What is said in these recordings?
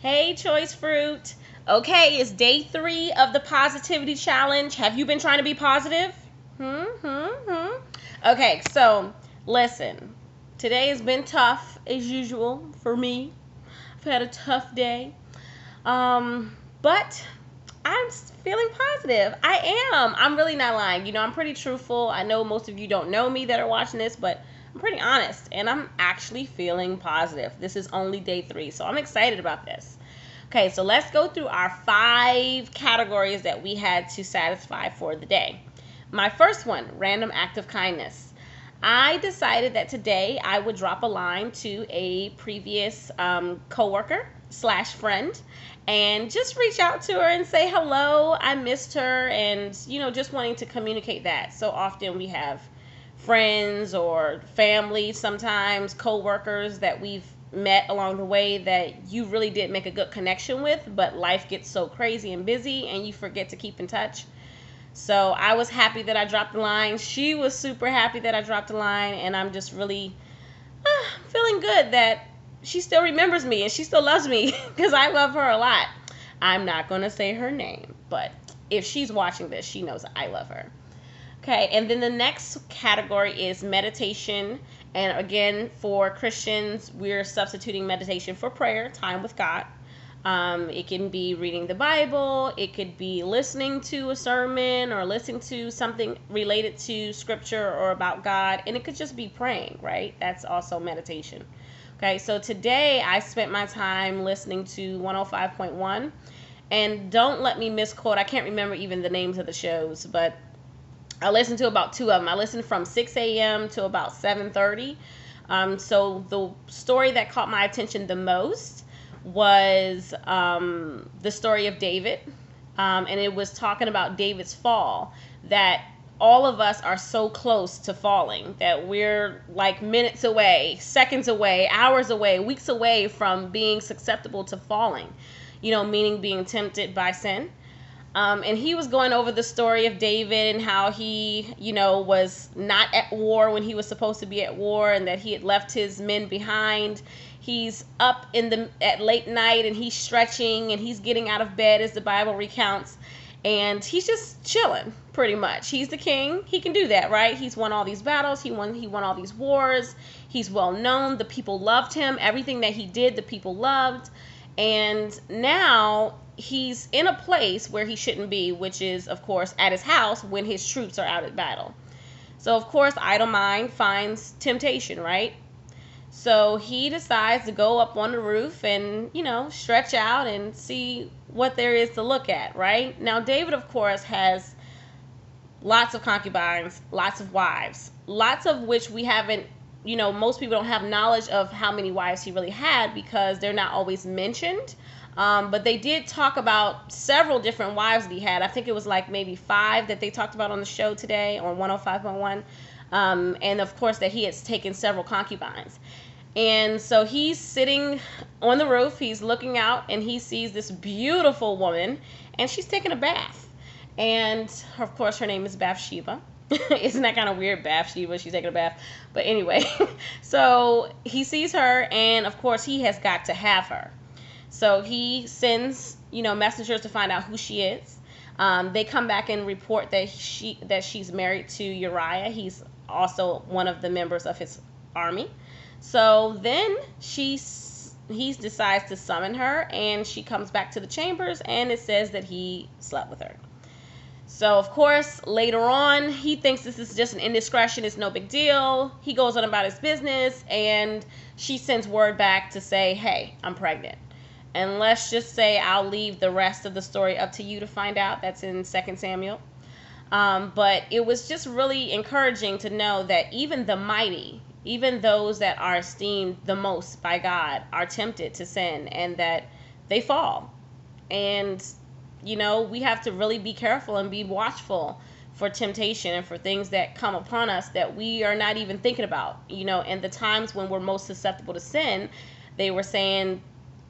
Hey, Choice Fruit. Okay, it's day 3 of the positivity challenge. Have you been trying to be positive? Okay, so listen. Today has been tough as usual for me. I've had a tough day. But I'm feeling positive. I am. I'm really not lying. I'm pretty truthful. I know most of you don't know me that are watching this, but I'm pretty honest, and I'm actually feeling positive. This is only day 3, so I'm excited about this. Okay, so let's go through our 5 categories that we had to satisfy for the day. My first one, random act of kindness. I decided that today I would drop a line to a previous coworker / friend and just reach out to her and say hello. I missed her, and just wanting to communicate that. So often we have friends or family, sometimes coworkers that we've met along the way that you really did make a good connection with, but life gets so crazy and busy and you forget to keep in touch. So I was happy that I dropped the line. She was super happy that I dropped the line, and I'm just really feeling good that she still remembers me and she still loves me because I love her a lot. I'm not going to say her name, but if she's watching this, she knows I love her. Okay, and then the next category is meditation. And again, for Christians, we're substituting meditation for prayer, time with God. It can be reading the Bible. It could be listening to a sermon or listening to something related to scripture or about God. And it could just be praying, right? That's also meditation. Okay, so today I spent my time listening to 105.1. And don't let me misquote. I can't remember even the names of the shows, but I listened to about 2 of them. I listened from 6 a.m. to about 7:30. So the story that caught my attention the most was the story of David. And it was talking about David's fall, that all of us are so close to falling, that we're like minutes away, seconds away, hours away, weeks away from being susceptible to falling, meaning being tempted by sin. And he was going over the story of David and how he, was not at war when he was supposed to be at war, and that he had left his men behind. He's up at late night, and he's stretching, and he's getting out of bed, as the Bible recounts, and he's just chilling, pretty much. He's the king. He can do that, right? He's won all these battles. He won all these wars. He's well known. The people loved him. Everything that he did, the people loved. And now he's in a place where he shouldn't be, which is, of course, at his house when his troops are out at battle. So, of course, idle mind finds temptation, right? So he decides to go up on the roof and, stretch out and see what there is to look at, right? Now, David, of course, has lots of concubines, lots of wives, lots of which we haven't, most people don't have knowledge of how many wives he really had because they're not always mentioned. But they did talk about several different wives that he had. I think it was like maybe 5 that they talked about on the show today on 105.1. And of course that he has taken several concubines. And so he's sitting on the roof, he's looking out, and he sees this beautiful woman, and she's taking a bath. And of course her name is Bathsheba. Isn't that kind of weird? Bathsheba, she's taking a bath. But anyway, so he sees her, and of course he has got to have her. So he sends, messengers to find out who she is. They come back and report that she's married to Uriah. He's also one of the members of his army. So then he decides to summon her, and she comes back to the chambers, and it says that he slept with her. So, of course, later on, he thinks this is just an indiscretion. It's no big deal. He goes on about his business, and she sends word back to say, hey, I'm pregnant. And let's just say I'll leave the rest of the story up to you to find out. That's in 2 Samuel. But it was just really encouraging to know that even the mighty, even those that are esteemed the most by God, are tempted to sin, and that they fall. And we have to really be careful and be watchful for temptation and for things that come upon us that we are not even thinking about. And the times when we're most susceptible to sin, they were saying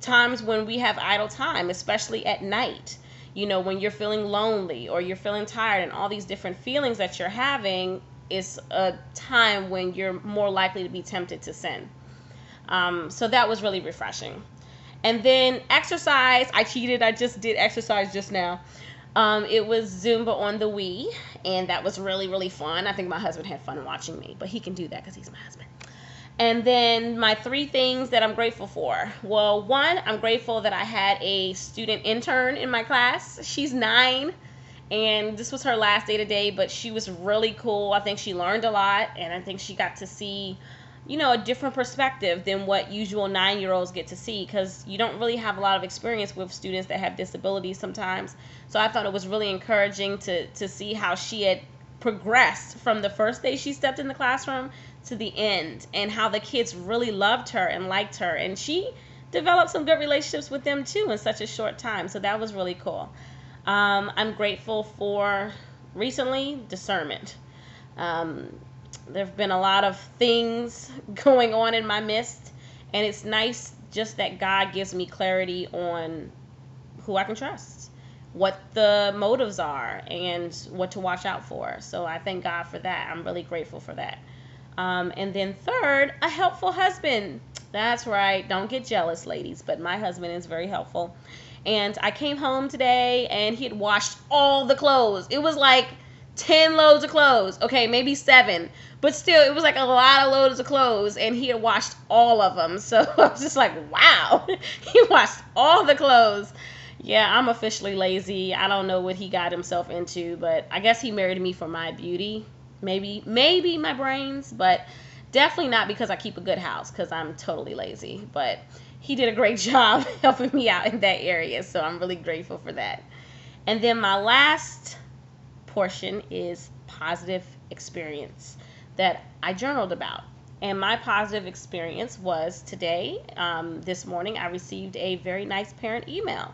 times when we have idle time, especially at night, when you're feeling lonely or you're feeling tired, and all these different feelings that you're having is a time when you're more likely to be tempted to sin. So that was really refreshing. And then exercise, I cheated. I just did exercise just now. It was Zumba on the Wii, and that was really, really fun. I think my husband had fun watching me, but he can do that because he's my husband. And then my 3 things that I'm grateful for. Well, 1, I'm grateful that I had a student intern in my class. She's 9, and this was her last day today, but she was really cool. I think she learned a lot, and I think she got to see, a different perspective than what usual 9-year-olds get to see, because you don't really have a lot of experience with students that have disabilities sometimes. So I thought it was really encouraging to see how she had progressed from the first day she stepped in the classroom to the end, and how the kids really loved her and liked her, and she developed some good relationships with them too in such a short time. So that was really cool. I'm grateful for recently discernment. There have been a lot of things going on in my midst, and it's nice just that God gives me clarity on who I can trust, what the motives are, and what to watch out for. So I thank God for that. I'm really grateful for that. And then 3rd, a helpful husband. That's right. Don't get jealous, ladies, but my husband is very helpful. And I came home today, and he had washed all the clothes. It was like 10 loads of clothes. Okay, maybe 7. But still, it was like a lot of loads of clothes, and he had washed all of them. So I was just like, wow, he washed all the clothes. Yeah, I'm officially lazy. I don't know what he got himself into, but I guess he married me for my beauty. Maybe my brains, but definitely not because I keep a good house, because I'm totally lazy. But he did a great job helping me out in that area, so I'm really grateful for that. And then my last portion is positive experience that I journaled about. And my positive experience was today, this morning, I received a very nice parent email.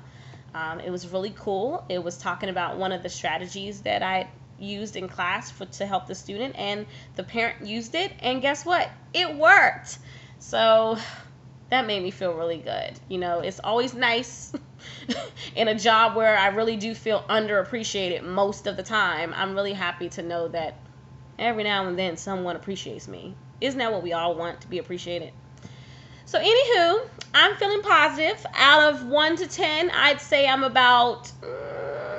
It was really cool. It was talking about one of the strategies that I used in class to help the student, and the parent used it, and guess what? It worked. So that made me feel really good. It's always nice in a job where I really do feel underappreciated most of the time. I'm really happy to know that every now and then someone appreciates me. Isn't that what we all want, to be appreciated? So anywho, I'm feeling positive. Out of 1 to 10, I'd say I'm about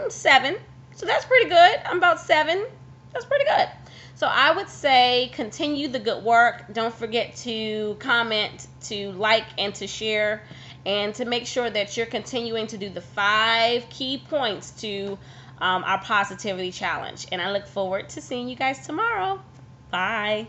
7. So that's pretty good. I'm about 7. That's pretty good. So I would say continue the good work. Don't forget to comment, to like, and to share, and to make sure that you're continuing to do the 5 key points to our positivity challenge. And I look forward to seeing you guys tomorrow. Bye.